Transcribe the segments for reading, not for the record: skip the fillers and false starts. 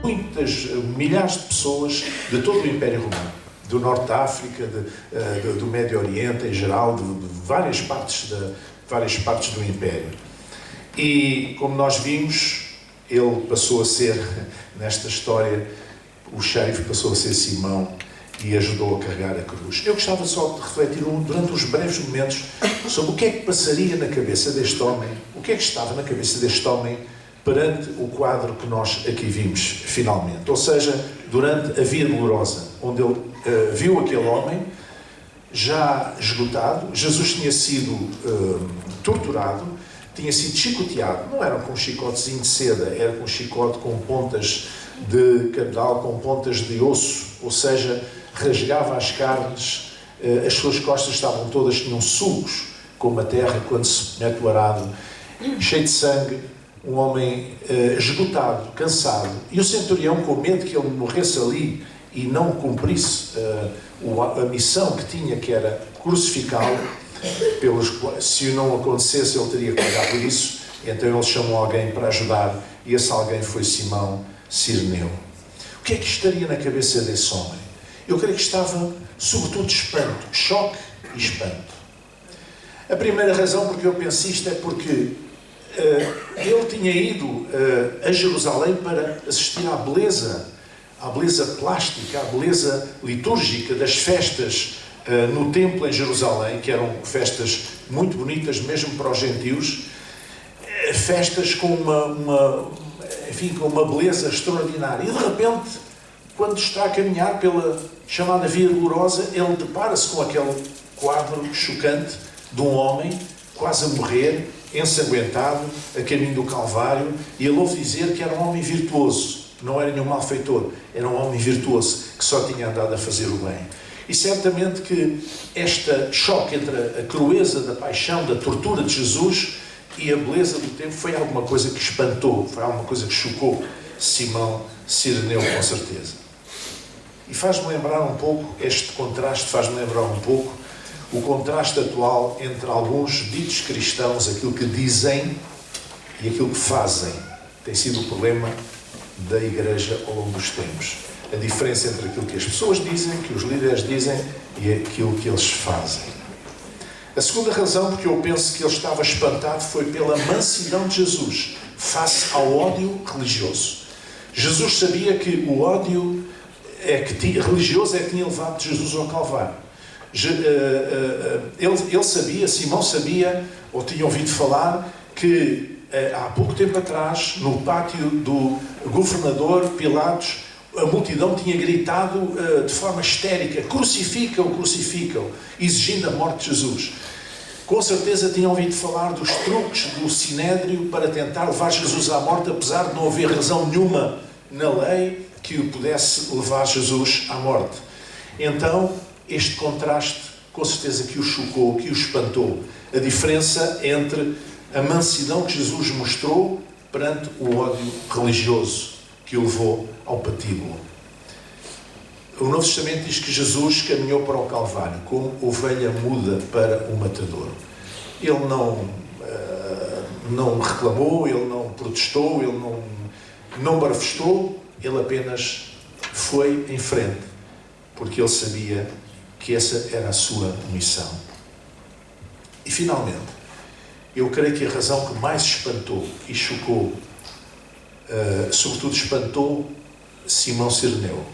milhares de pessoas de todo o Império Romano, do Norte da África, do Médio Oriente em geral, de várias partes do Império. E, como nós vimos, ele passou a ser, nesta história, o xerife passou a ser Simão e ajudou a carregar a cruz. Eu gostava só de refletir durante uns breves momentos sobre o que é que passaria na cabeça deste homem, o que é que estava na cabeça deste homem perante o quadro que nós aqui vimos, finalmente. Ou seja, durante a Via Dolorosa, onde ele viu aquele homem já esgotado. Jesus tinha sido torturado, tinha sido chicoteado, não era com um chicotezinho de seda, era com um chicote com pontas de cabedal, com pontas de osso, ou seja, rasgava as carnes, as suas costas estavam todas, tinham sulcos, como a terra quando se mete o arado, cheio de sangue, um homem esgotado, cansado, e o centurião, com medo que ele morresse ali e não cumprisse a missão que tinha, que era crucificá-lo, se não acontecesse ele teria que pagar por isso, então ele chamou alguém para ajudar, e esse alguém foi Simão Cireneu. O que é que estaria na cabeça desse homem? Eu creio que estava, sobretudo, espanto, choque e espanto. A primeira razão porque eu penso isto é porque ele tinha ido a Jerusalém para assistir à beleza plástica, à beleza litúrgica das festas no templo em Jerusalém, que eram festas muito bonitas mesmo para os gentios, festas com uma beleza extraordinária. E de repente, quando está a caminhar pela chamada Via Dolorosa, ele depara-se com aquele quadro chocante de um homem quase a morrer, ensanguentado, a caminho do Calvário, e ele ouve dizer que era um homem virtuoso, não era nenhum malfeitor, era um homem virtuoso, que só tinha andado a fazer o bem. E certamente que este choque entre a crueza da paixão, da tortura de Jesus e a beleza do tempo foi alguma coisa que espantou, foi alguma coisa que chocou Simão Cireneu, com certeza. E faz-me lembrar um pouco, este contraste faz-me lembrar um pouco o contraste atual entre alguns ditos cristãos, aquilo que dizem e aquilo que fazem. Tem sido o problema da Igreja ao longo dos tempos. A diferença entre aquilo que as pessoas dizem, que os líderes dizem, e aquilo que eles fazem. A segunda razão porque eu penso que ele estava espantado foi pela mansidão de Jesus face ao ódio religioso. Jesus sabia que o ódio religioso é que tinha levado Jesus ao Calvário. Ele sabia, Simão sabia, ou tinha ouvido falar, que há pouco tempo atrás, no pátio do governador Pilatos, a multidão tinha gritado de forma histérica: crucificam, crucificam, exigindo a morte de Jesus. Com certeza tinham ouvido falar dos truques do Sinédrio para tentar levar Jesus à morte, apesar de não haver razão nenhuma na lei que o pudesse levar Jesus à morte. Então, este contraste, com certeza que o chocou, que o espantou. A diferença entre a mansidão que Jesus mostrou perante o ódio religioso que o levou ao patíbulo. O Novo Testamento diz que Jesus caminhou para o Calvário como ovelha muda para o matadouro. Ele não reclamou, ele não protestou, ele não barafustou, ele apenas foi em frente, porque ele sabia que essa era a sua missão. E finalmente, eu creio que a razão que mais espantou e chocou, sobretudo espantou Simão Cireneu,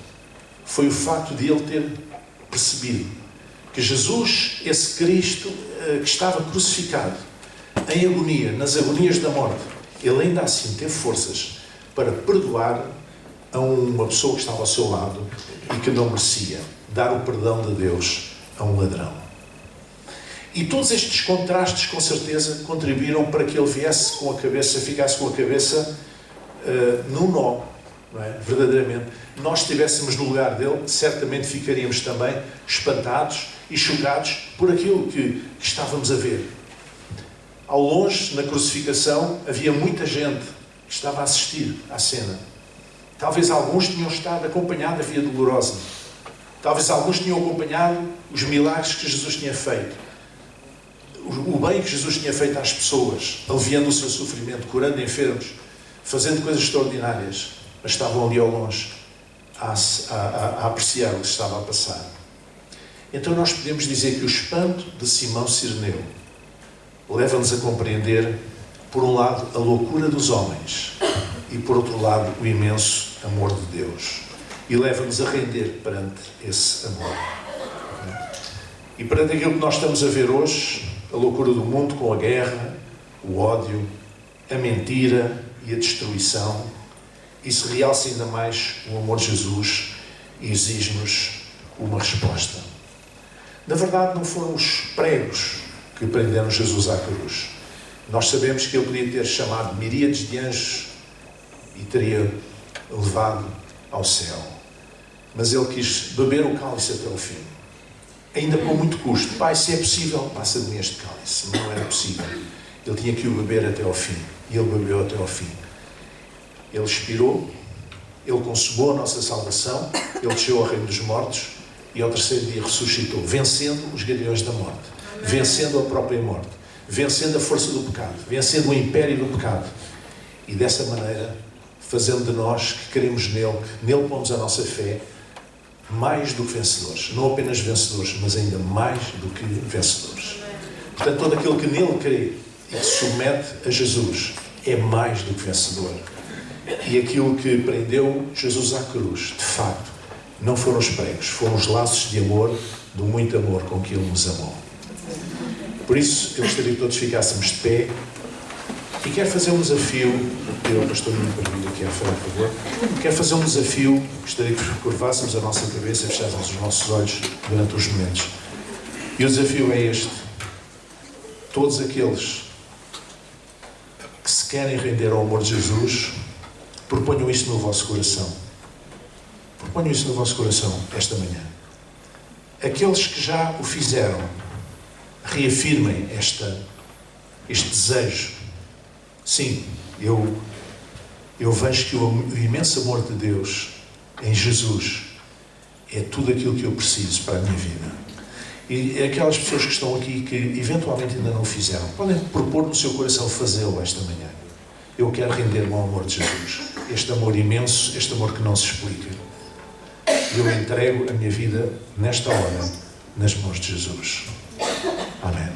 foi o facto de ele ter percebido que Jesus, esse Cristo que estava crucificado, em agonia, nas agonias da morte, ele ainda assim teve forças para perdoar a uma pessoa que estava ao seu lado e que não merecia, dar o perdão de Deus a um ladrão. E todos estes contrastes, com certeza, contribuíram para que ele ficasse com a cabeça num nó, não é? Verdadeiramente. Nós, se estivéssemos no lugar dele, certamente ficaríamos também espantados e chocados por aquilo que estávamos a ver. Ao longe, na crucificação, havia muita gente que estava a assistir à cena. Talvez alguns tinham estado acompanhado a Via Dolorosa. Talvez alguns tinham acompanhado os milagres que Jesus tinha feito. O bem que Jesus tinha feito às pessoas, aliviando o seu sofrimento, curando enfermos, fazendo coisas extraordinárias. mas estavam ali ao longe a apreciar o que estava a passar. Então nós podemos dizer que o espanto de Simão Cireneu leva-nos a compreender, por um lado, a loucura dos homens e, por outro lado, o imenso amor de Deus. E leva-nos a render perante esse amor. E perante aquilo que nós estamos a ver hoje, a loucura do mundo com a guerra, o ódio, a mentira e a destruição, isso realça ainda mais o amor de Jesus e exige-nos uma resposta. Na verdade, não foram os pregos que prenderam Jesus à cruz. Nós sabemos que ele podia ter chamado miríades de anjos e teria levado ao céu. Mas ele quis beber o cálice até o fim. Ainda com muito custo. Pai, se é possível, passa de mim este cálice. Não era possível. Ele tinha que o beber até ao fim. E ele bebeu até ao fim. Ele expirou, ele consumou a nossa salvação, ele desceu ao reino dos mortos e ao terceiro dia ressuscitou, vencendo os grilhões da morte, vencendo a própria morte, vencendo a força do pecado, vencendo o império do pecado. E dessa maneira, fazendo de nós que queremos nele pomos a nossa fé, mais do que vencedores. Não apenas vencedores, mas ainda mais do que vencedores. Portanto, todo aquele que nele crê e que se submete a Jesus é mais do que vencedor. E aquilo que prendeu Jesus à cruz, de facto, não foram os pregos, foram os laços de amor, do muito amor com que Ele nos amou. Por isso, eu gostaria que todos ficássemos de pé e quero fazer um desafio. Eu, pastor, me permite aqui à frente, por favor. Quero fazer um desafio, gostaria que curvássemos a nossa cabeça e fechássemos os nossos olhos durante os momentos. E o desafio é este. Todos aqueles que se querem render ao amor de Jesus, proponham isto no vosso coração. Proponham isso no vosso coração esta manhã. Aqueles que já o fizeram, reafirmem este desejo. Sim, eu vejo que o imenso amor de Deus em Jesus é tudo aquilo que eu preciso para a minha vida. E aquelas pessoas que estão aqui que eventualmente ainda não o fizeram, podem propor no seu coração fazê-lo esta manhã. Eu quero render-me ao amor de Jesus. Este amor imenso, este amor que não se explica. Eu entrego a minha vida, nesta hora, nas mãos de Jesus. Amém.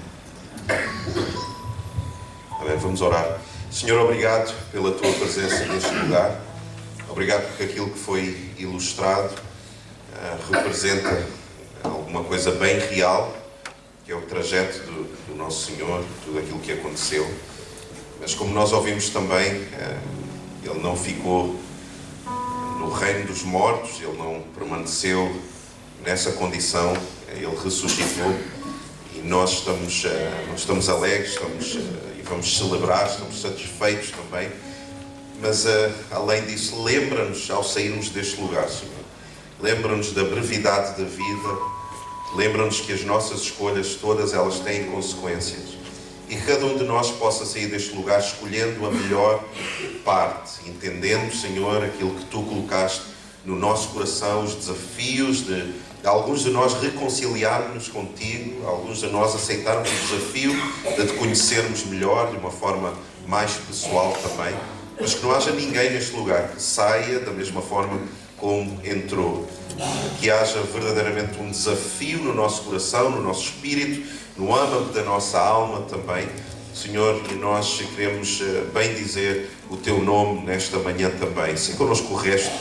Amém. Vamos orar. Senhor, obrigado pela Tua presença neste lugar. Obrigado porque aquilo que foi ilustrado representa alguma coisa bem real, que é o trajeto do Nosso Senhor, tudo aquilo que aconteceu. Mas como nós ouvimos também, Ele não ficou no reino dos mortos, Ele não permaneceu nessa condição, Ele ressuscitou e nós estamos alegres, e vamos celebrar, estamos satisfeitos também. Mas além disso, lembra-nos ao sairmos deste lugar, Senhor. Lembra-nos da brevidade da vida, lembra-nos que as nossas escolhas, todas elas têm consequências. E cada um de nós possa sair deste lugar escolhendo a melhor parte, entendendo, Senhor, aquilo que Tu colocaste no nosso coração, os desafios de alguns de nós reconciliarmos contigo, alguns de nós aceitarmos o desafio de Te conhecermos melhor, de uma forma mais pessoal também, mas que não haja ninguém neste lugar que saia da mesma forma como entrou. Que haja verdadeiramente um desafio no nosso coração, no nosso espírito, no âmago da nossa alma também. Senhor, e nós queremos bem dizer o Teu nome nesta manhã também. Se connosco o resto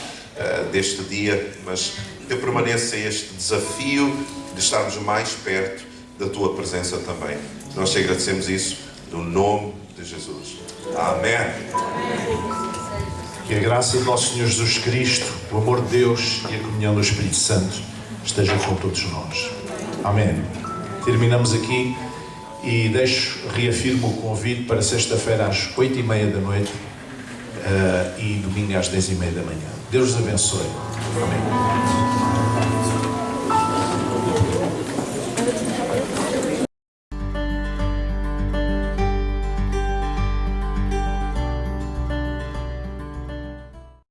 deste dia, mas que permaneça este desafio de estarmos mais perto da Tua presença também. Nós te agradecemos isso no nome de Jesus. Amém. Que a graça do nosso Senhor Jesus Cristo, o amor de Deus e a comunhão do Espírito Santo estejam com todos nós. Amém. Terminamos aqui e reafirmo o convite para sexta-feira às 8h30 da noite e domingo às 10h30 da manhã. Deus os abençoe. Amém.